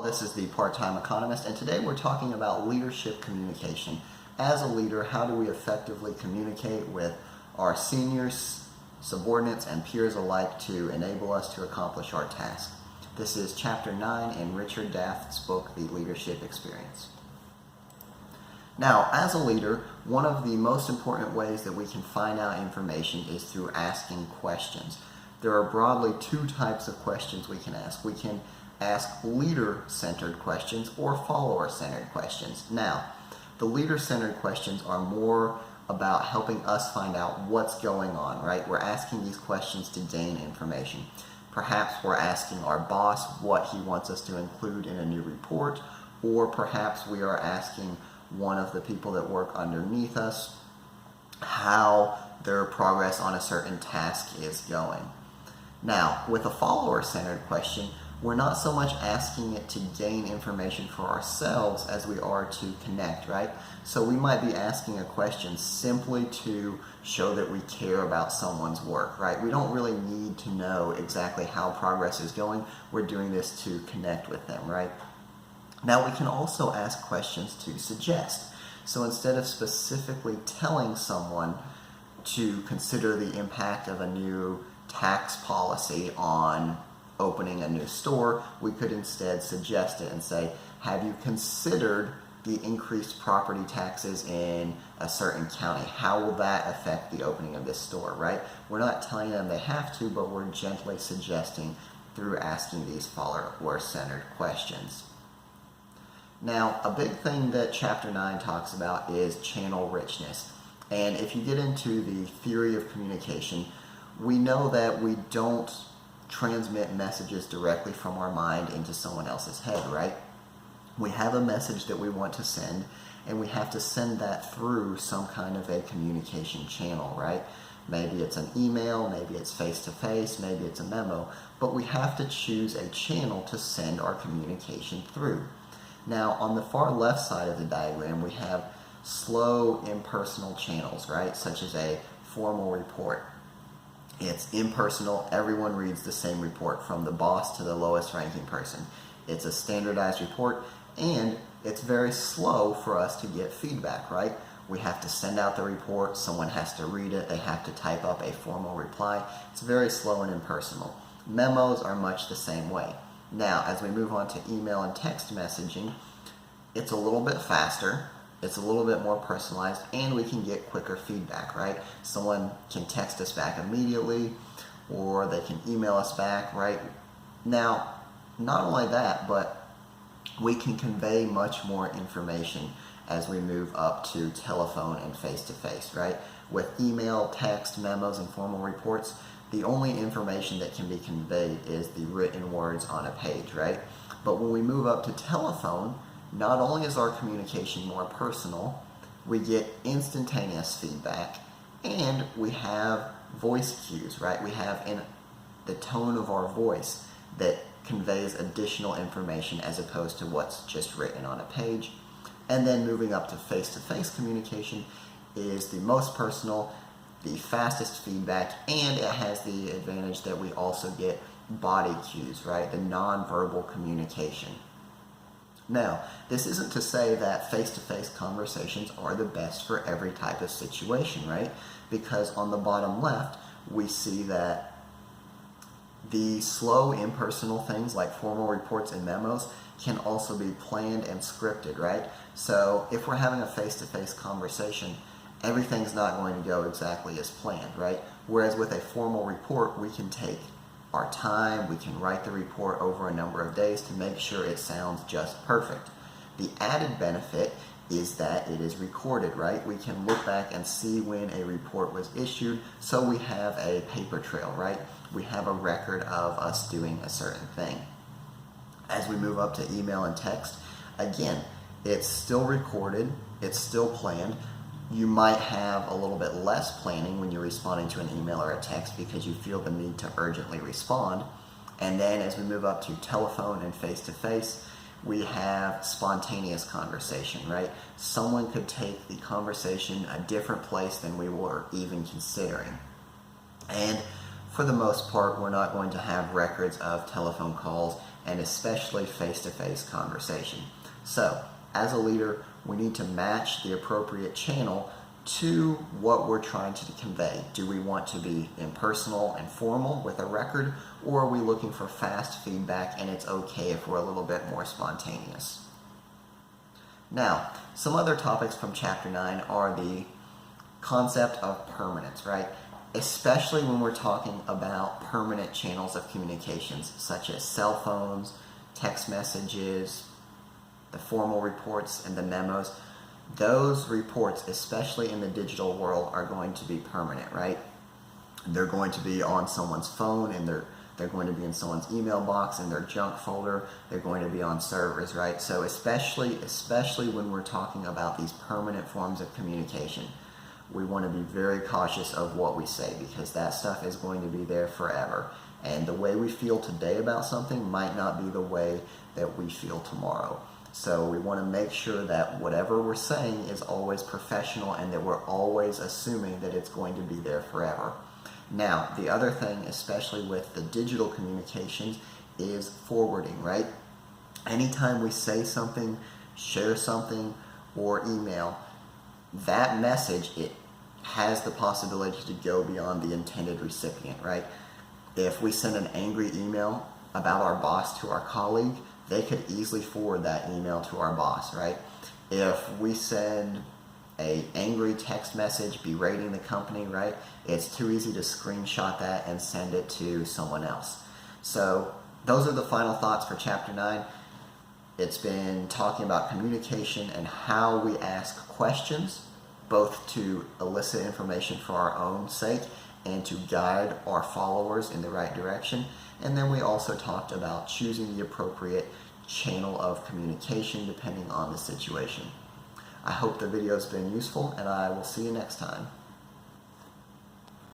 This is the Part-Time Economist, and today we're talking about leadership communication. As a leader, how do we effectively communicate with our seniors, subordinates, and peers alike to enable us to accomplish our task? This is Chapter 9 in Richard Daft's book, The Leadership Experience. Now, as a leader, one of the most important ways that we can find out information is through asking questions. There are broadly two types of questions we can ask. We can ask leader-centered questions or follower-centered questions. Now, the leader-centered questions are more about helping us find out what's going on, right? We're asking these questions to gain information. Perhaps we're asking our boss what he wants us to include in a new report, or perhaps we are asking one of the people that work underneath us how their progress on a certain task is going. Now, with a follower-centered question, we're not so much asking it to gain information for ourselves as we are to connect, right? So we might be asking a question simply to show that we care about someone's work, right? We don't really need to know exactly how progress is going. We're doing this to connect with them, right? Now we can also ask questions to suggest. So instead of specifically telling someone to consider the impact of a new tax policy on opening a new store, we could instead suggest it and say, have you considered the increased property taxes in a certain county? How will that affect the opening of this store, right? We're not telling them they have to, but we're gently suggesting through asking these follower-centered questions. Now, a big thing that Chapter 9 talks about is channel richness. And if you get into the theory of communication, we know that we don't transmit messages directly from our mind into someone else's head, right? We have a message that we want to send, and we have to send that through some kind of a communication channel, right? Maybe it's an email, maybe it's face-to-face, maybe it's a memo, but we have to choose a channel to send our communication through. Now, on the far left side of the diagram, we have slow, impersonal channels, right? Such as a formal report. It's impersonal. Everyone reads the same report from the boss to the lowest ranking person. It's a standardized report, and it's very slow for us to get feedback, right? We have to send out the report, someone has to read it, they have to type up a formal reply. It's very slow and impersonal. Memos are much the same way. Now, as we move on to email and text messaging, it's a little bit faster. It's a little bit more personalized, and we can get quicker feedback, right? Someone can text us back immediately, or they can email us back, right? Now, not only that, but we can convey much more information as we move up to telephone and face-to-face, right? With email, text, memos, and formal reports, the only information that can be conveyed is the written words on a page, right? But when we move up to telephone, not only is our communication more personal, we get instantaneous feedback, and we have voice cues, right? We have in the tone of our voice that conveys additional information as opposed to what's just written on a page. And then moving up to face-to-face communication is the most personal, the fastest feedback, and it has the advantage that we also get body cues, right? The nonverbal communication. Now, this isn't to say that face-to-face conversations are the best for every type of situation, right? Because on the bottom left, we see that the slow, impersonal things like formal reports and memos can also be planned and scripted, right? So if we're having a face-to-face conversation, everything's not going to go exactly as planned, right? Whereas with a formal report, we can take our time, we can write the report over a number of days to make sure it sounds just perfect. The added benefit is that it is recorded, right? We can look back and see when a report was issued, so we have a paper trail, right? We have a record of us doing a certain thing. As we move up to email and text, again, it's still recorded, it's still planned. You might have a little bit less planning when you're responding to an email or a text because you feel the need to urgently respond. And then as we move up to telephone and face-to-face, we have spontaneous conversation, right? Someone could take the conversation a different place than we were even considering. And for the most part, we're not going to have records of telephone calls and especially face-to-face conversation. So, as a leader, we need to match the appropriate channel to what we're trying to convey. Do we want to be impersonal and formal with a record, or are we looking for fast feedback and it's okay if we're a little bit more spontaneous? Now, some other topics from Chapter 9 are the concept of permanence, right? Especially when we're talking about permanent channels of communications, such as cell phones, text messages, the formal reports, and the memos. Those reports, especially in the digital world, are going to be permanent, right? They're going to be on someone's phone, and they're going to be in someone's email box, in their junk folder. They're going to be on servers, right? So especially when we're talking about these permanent forms of communication, we want to be very cautious of what we say, because that stuff is going to be there forever. And the way we feel today about something might not be the way that we feel tomorrow. So we want to make sure that whatever we're saying is always professional and that we're always assuming that it's going to be there forever. Now, the other thing, especially with the digital communications, is forwarding, right? Anytime we say something, share something, or email, that message, it has the possibility to go beyond the intended recipient, right? If we send an angry email about our boss to our colleague, they could easily forward that email to our boss, right? If we send an angry text message berating the company, right, it's too easy to screenshot that and send it to someone else. So those are the final thoughts for Chapter 9. It's been talking about communication and how we ask questions, both to elicit information for our own sake and to guide our followers in the right direction. And then we also talked about choosing the appropriate channel of communication depending on the situation. I hope the video has been useful, and I will see you next time.